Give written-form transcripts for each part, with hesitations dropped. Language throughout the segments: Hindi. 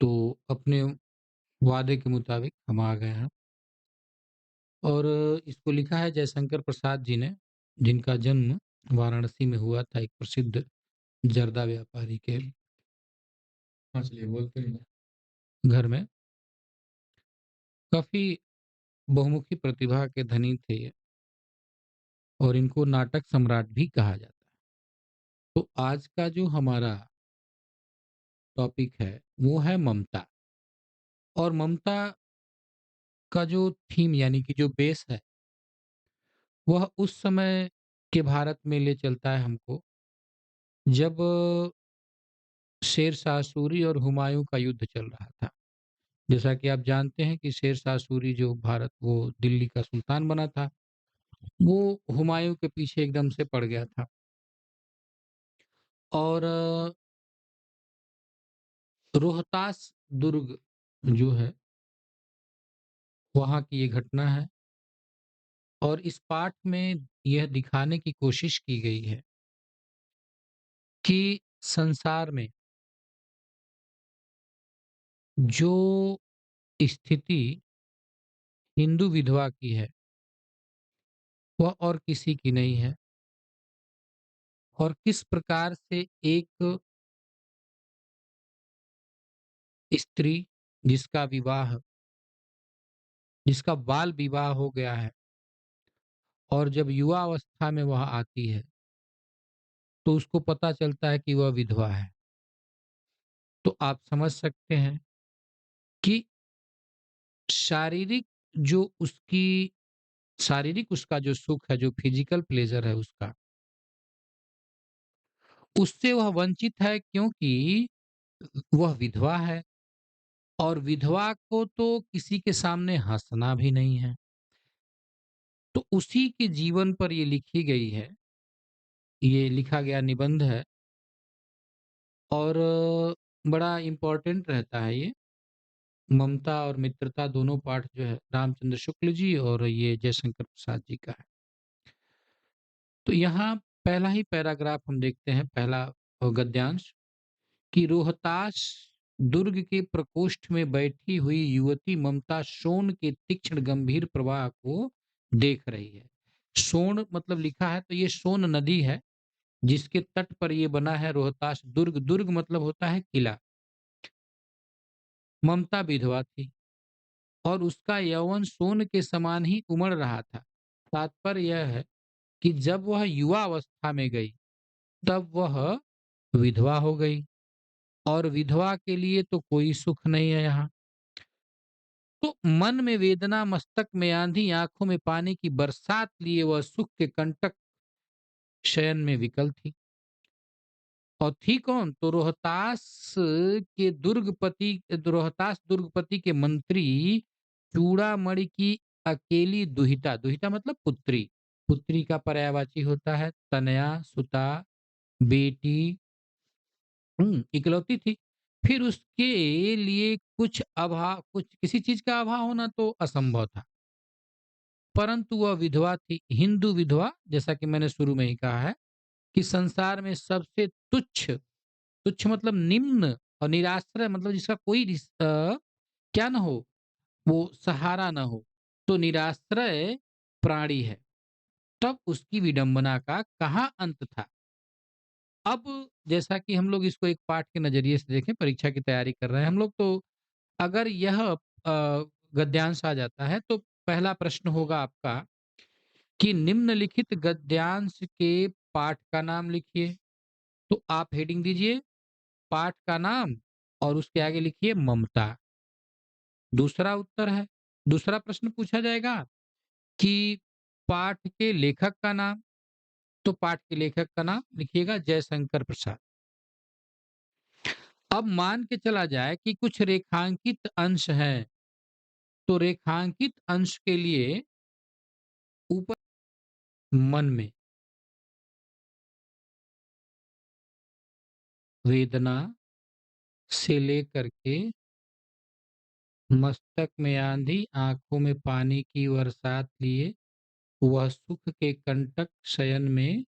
तो अपने वादे के मुताबिक हम आ गए हैं और इसको लिखा है जयशंकर प्रसाद जी ने, जिनका जन्म वाराणसी में हुआ था एक प्रसिद्ध जर्दा व्यापारी के हाँ, चलिए बोलते हैं घर में। काफ़ी बहुमुखी प्रतिभा के धनी थे ये और इनको नाटक सम्राट भी कहा जाता है। तो आज का जो हमारा टॉपिक है वो है ममता। और ममता का जो थीम यानी कि जो बेस है वह उस समय के भारत में ले चलता है हमको जब शेर शाह सूरी और हुमायूं का युद्ध चल रहा था। जैसा कि आप जानते हैं कि शेर शाह सूरी जो भारत वो दिल्ली का सुल्तान बना था, वो हुमायूं के पीछे एकदम से पड़ गया था। और रोहतास दुर्ग जो है वहाँ की ये घटना है और इस पाठ में यह दिखाने की कोशिश की गई है कि संसार में जो स्थिति हिंदू विधवा की है वह और किसी की नहीं है और किस प्रकार से एक स्त्री जिसका विवाह जिसका बाल विवाह हो गया है और जब युवा अवस्था में वह आती है तो उसको पता चलता है कि वह विधवा है। तो आप समझ सकते हैं कि शारीरिक जो उसकी शारीरिक उसका जो सुख है, जो फिजिकल प्लेजर है उसका, उससे वह वंचित है क्योंकि वह विधवा है और विधवा को तो किसी के सामने हंसना भी नहीं है। तो उसी के जीवन पर ये लिखी गई है, ये लिखा गया निबंध है और बड़ा इम्पोर्टेंट रहता है ये। ममता और मित्रता दोनों पाठ जो है रामचंद्र शुक्ल जी और ये जयशंकर प्रसाद जी का है। तो यहाँ पहला ही पैराग्राफ हम देखते हैं, पहला गद्यांश कि रोहतास दुर्ग के प्रकोष्ठ में बैठी हुई युवती ममता सोन के तीक्ष्ण गंभीर प्रवाह को देख रही है। सोन मतलब लिखा है तो ये सोन नदी है जिसके तट पर ये बना है रोहतास दुर्ग। दुर्ग मतलब होता है किला। ममता विधवा थी और उसका यौवन सोन के समान ही उमड़ रहा था। तात्पर्य यह है कि जब वह युवा अवस्था में गई तब वह विधवा हो गई और विधवा के लिए तो कोई सुख नहीं है यहाँ। तो मन में वेदना, मस्तक में आंधी, आंखों में पानी की बरसात लिए वह सुख के कंटक शयन में विकल थी। और थी कौन? तो रोहतास दुर्गपति के मंत्री चूड़ामणि की अकेली दुहिता। दुहिता मतलब पुत्री। पुत्री का पर्यायवाची होता है तनया, सुता, बेटी। इकलौती थी। फिर उसके लिए कुछ किसी चीज का अभाव होना तो असंभव था, परंतु वह विधवा थी, हिंदू विधवा। जैसा कि मैंने शुरू में ही कहा है कि संसार में सबसे तुच्छ, तुच्छ मतलब निम्न, और निराश्रय मतलब जिसका कोई क्या ना हो, वो सहारा ना हो, तो निराश्रय प्राणी है। तब उसकी विडंबना का कहाँ अंत था। अब जैसा कि हम लोग इसको एक पाठ के नजरिए से देखें, परीक्षा की तैयारी कर रहे हैं हम लोग, तो अगर यह गद्यांश आ जाता है तो पहला प्रश्न होगा आपका कि निम्नलिखित गद्यांश के पाठ का नाम लिखिए। तो आप हेडिंग दीजिए पाठ का नाम और उसके आगे लिखिए ममता। दूसरा उत्तर है, दूसरा प्रश्न पूछा जाएगा कि पाठ के लेखक का नाम। तो पाठ के लेखक का नाम लिखिएगा जयशंकर प्रसाद। अब मान के चला जाए कि कुछ रेखांकित अंश हैं, तो रेखांकित अंश के लिए ऊपर मन में वेदना से लेकर के मस्तक में आंधी, आंखों में पानी की बरसात लिए वह सुख के कंटक शयन में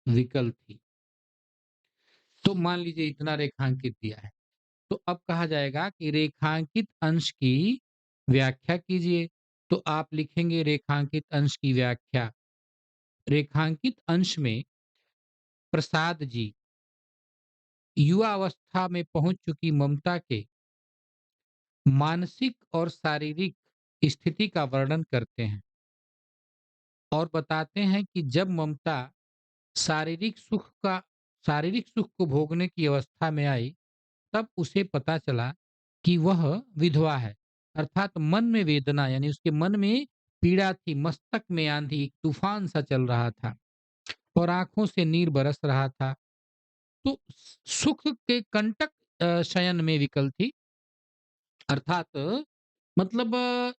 विकल थी। तो मान लीजिए इतना रेखांकित दिया है। तो अब कहा जाएगा कि रेखांकित अंश की व्याख्या कीजिए। तो आप लिखेंगे रेखांकित अंश की व्याख्या। रेखांकित अंश में प्रसाद जी युवा अवस्था में पहुंच चुकी ममता के मानसिक और शारीरिक स्थिति का वर्णन करते हैं और बताते हैं कि जब ममता शारीरिक सुख का शारीरिक सुख को भोगने की अवस्था में आई, तब उसे पता चला कि वह विधवा है। अर्थात मन में वेदना, यानी उसके मन में पीड़ा थी, मस्तक में आंधी, एक तूफान सा चल रहा था और आंखों से नीर बरस रहा था। तो सुख के कंटक शयन में विकल थी। अर्थात मतलब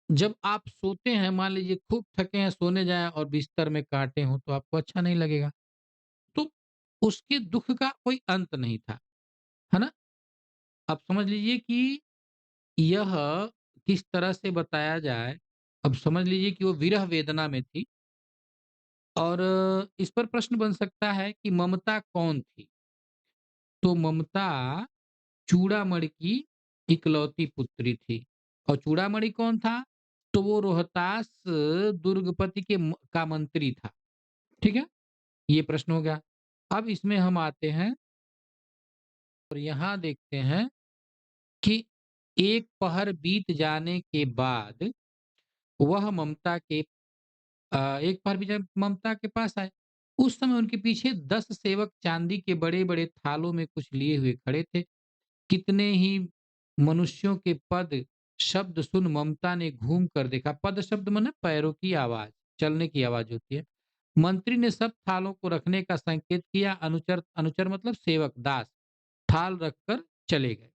जब आप सोते हैं, मान लीजिए खूब थके हैं, सोने जाएं और बिस्तर में कांटे हों तो आपको अच्छा नहीं लगेगा। तो उसके दुख का कोई अंत नहीं था, है ना? अब समझ लीजिए कि यह किस तरह से बताया जाए। अब समझ लीजिए कि वो विरह वेदना में थी और इस पर प्रश्न बन सकता है कि ममता कौन थी? तो ममता चूड़ामणि की इकलौती पुत्री थी। और चूड़ामणि कौन था? तो वो रोहतास दुर्गपति का मंत्री था। ठीक है? ये प्रश्न हो गया। अब इसमें हम आते हैं और यहाँ देखते हैं कि एक पहर बीत जाने के बाद वह ममता के एक बार भी जब ममता के पास आए, उस समय उनके पीछे 10 सेवक चांदी के बड़े-बड़े थालों में कुछ लिए हुए खड़े थे। कितने ही मनुष्यों के पद शब्द सुन ममता ने घूम कर देखा। पद शब्द माने पैरों की आवाज, चलने की आवाज होती है। मंत्री ने सब थालों को रखने का संकेत किया। अनुचर अनुचर मतलब सेवक, दास थाल रखकर चले गए।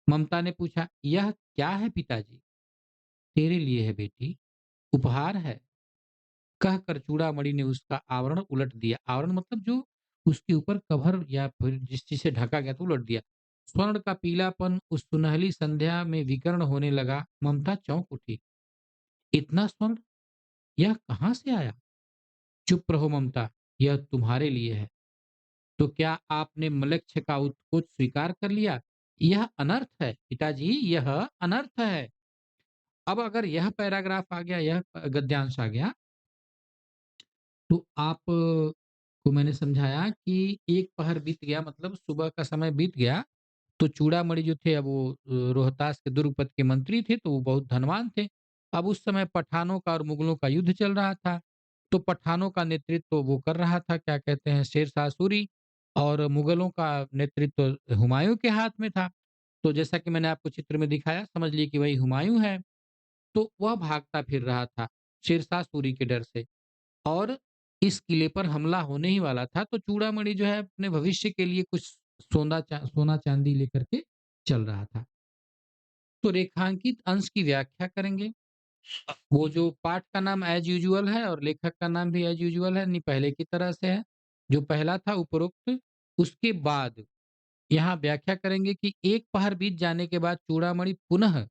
ममता ने पूछा, यह क्या है पिताजी? तेरे लिए है बेटी, उपहार है, कहकर चूड़ामणि ने उसका आवरण उलट दिया। आवरण मतलब जो उसके ऊपर कवर या फिर जिस चीज से ढका गया था उलट दिया। स्वर्ण का पीलापन उस सुनहली संध्या में विकर्ण होने लगा। ममता चौंक उठी। इतना स्वर्ण, यह कहाँ से आया? चुप रहो ममता, यह तुम्हारे लिए है। तो क्या आपने मलक्ष्य का उत्कोच स्वीकार कर लिया? यह अनर्थ है पिताजी, यह अनर्थ है। अब अगर यह पैराग्राफ आ गया, यह गद्यांश आ गया, तो आप को मैंने समझाया कि एक पहर बीत गया मतलब सुबह का समय बीत गया। तो चूड़ामणि जो थे अब वो रोहतास के दुर्गपत के मंत्री थे, तो वो बहुत धनवान थे। अब उस समय पठानों का और मुगलों का युद्ध चल रहा था। तो पठानों का नेतृत्व वो कर रहा था, क्या कहते हैं, शेरशाह सूरी, और मुगलों का नेतृत्व हुमायूं के हाथ में था। तो जैसा कि मैंने आपको चित्र में दिखाया, समझ लिए कि वही हुमायूं है। तो वह भागता फिर रहा था शेरशाह सूरी के डर से, और इस किले पर हमला होने ही वाला था। तो चूड़ामणि जो है अपने भविष्य के लिए कुछ सोना चांदी लेकर के चल रहा था। तो रेखांकित अंश की व्याख्या करेंगे। वो जो पाठ का नाम एज यूजुअल है और लेखक का नाम भी एज यूजुअल है, नहीं पहले की तरह से है। जो पहला था उपरोक्त, उसके बाद यहाँ व्याख्या करेंगे कि एक पहर बीत जाने के बाद चूड़ामणि पुनः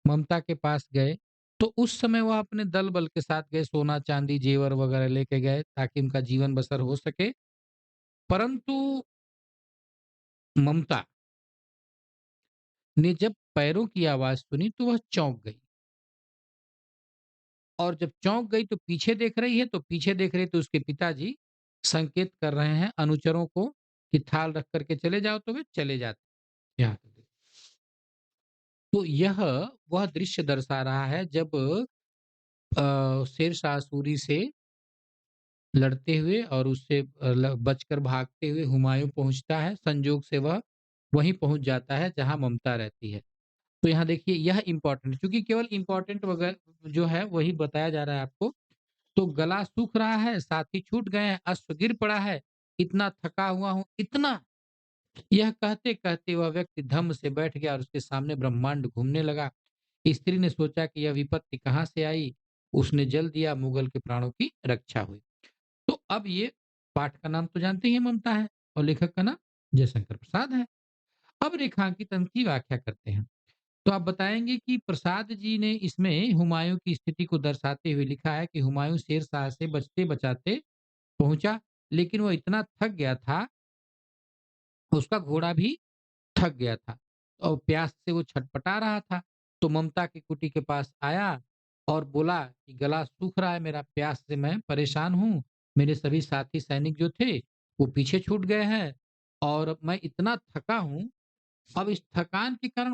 ममता के पास गए। तो उस समय वह अपने दल बल के साथ गए, सोना चांदी जेवर वगैरह लेके गए ताकि उनका जीवन बसर हो सके। परंतु ममता ने जब पैरों की आवाज सुनी तो वह चौंक गई, और जब चौंक गई तो पीछे देख रही है, तो पीछे देख रही तो उसके पिताजी संकेत कर रहे हैं अनुचरों को कि थाल रख करके चले जाओ, तो वे चले जाते। यहाँ तक। तो यह वह दृश्य दर्शा रहा है जब शेरशाह सूरी से लड़ते हुए और उससे बचकर भागते हुए हुमायूं पहुंचता है। संजोग से वह वहीं पहुंच जाता है जहां ममता रहती है। तो यहाँ देखिए यह इंपॉर्टेंट, क्योंकि केवल इंपॉर्टेंट वगैरह जो है वही बताया जा रहा है आपको। तो गला सूख रहा है, साथी छूट गए हैं, अश्व गिर पड़ा है, इतना थका हुआ हूं, इतना। यह कहते कहते वह व्यक्ति धम्म से बैठ गया और उसके सामने ब्रह्मांड घूमने लगा। स्त्री ने सोचा कि यह विपत्ति कहाँ से आई, उसने जल दिया, मुगल के प्राणों की रक्षा हुई। तो अब ये पाठ का नाम तो जानते ही हैं, ममता है, और लेखक का नाम जयशंकर प्रसाद है। अब रेखांकित अंक की व्याख्या करते हैं। तो आप बताएंगे कि प्रसाद जी ने इसमें हुमायूं की स्थिति को दर्शाते हुए लिखा है कि हुमायूं शेरशाह से बचते बचाते पहुंचा, लेकिन वो इतना थक गया था, उसका घोड़ा भी थक गया था और प्यास से वो छटपटा रहा था। तो ममता की कुटी के पास आया और बोला कि गला सूख रहा है मेरा, प्यास से मैं परेशान हूँ। मेरे सभी साथी सैनिक जो थे, वो पीछे छूट गए हैं और मैं इतना थका हूँ, अब इस थकान के कारण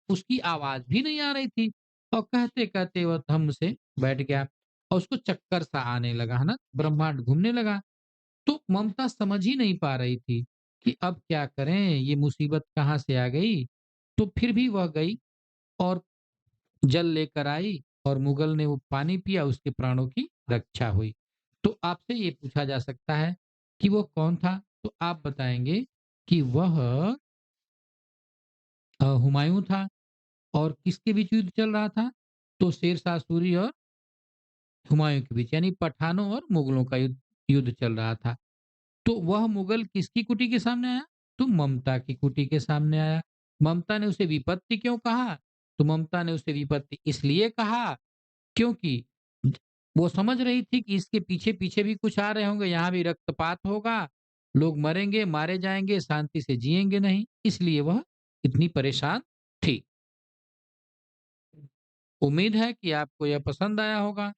उसकी आवाज़ भी नहीं आ रही थी और कहते-कहते वह थम से बैठ गया और उसको चक्कर सा आने लगा, है ना? ब्रह्मांड घूमने लगा। तो ममता समझ ही नहीं पा रही थी कि अब क्या करें, ये मुसीबत कहाँ से आ गई। तो फिर भी वह गई और जल लेकर आई और मुगल ने वो पानी पिया, उसके प्राणों की रक्षा हुई। तो आपसे ये पूछा जा सकता है कि वो कौन था? तो आप बताएँगे कि वह हुमायूँ था। और किसके बीच युद्ध चल रहा था? तो शेरशाह सूरी और हुमायूँ के बीच, यानी पठानों और मुगलों का युद्ध युद्ध चल रहा था। तो वह मुगल किसकी कुटी के सामने आया? तो ममता की कुटी के सामने आया। ममता ने उसे विपत्ति क्यों कहा? तो ममता ने उसे विपत्ति इसलिए कहा क्योंकि ज वो समझ रही थी कि इसके पीछे-पीछे भी कुछ आ रहे होंगे, यहाँ भी रक्तपात होगा, लोग मरेंगे, मारे जाएँगे, शांति से जिएँगे नहीं, इसलिए वह इतनी परेशान थी। उम्मीद है कि आपको यह पसंद आया होगा।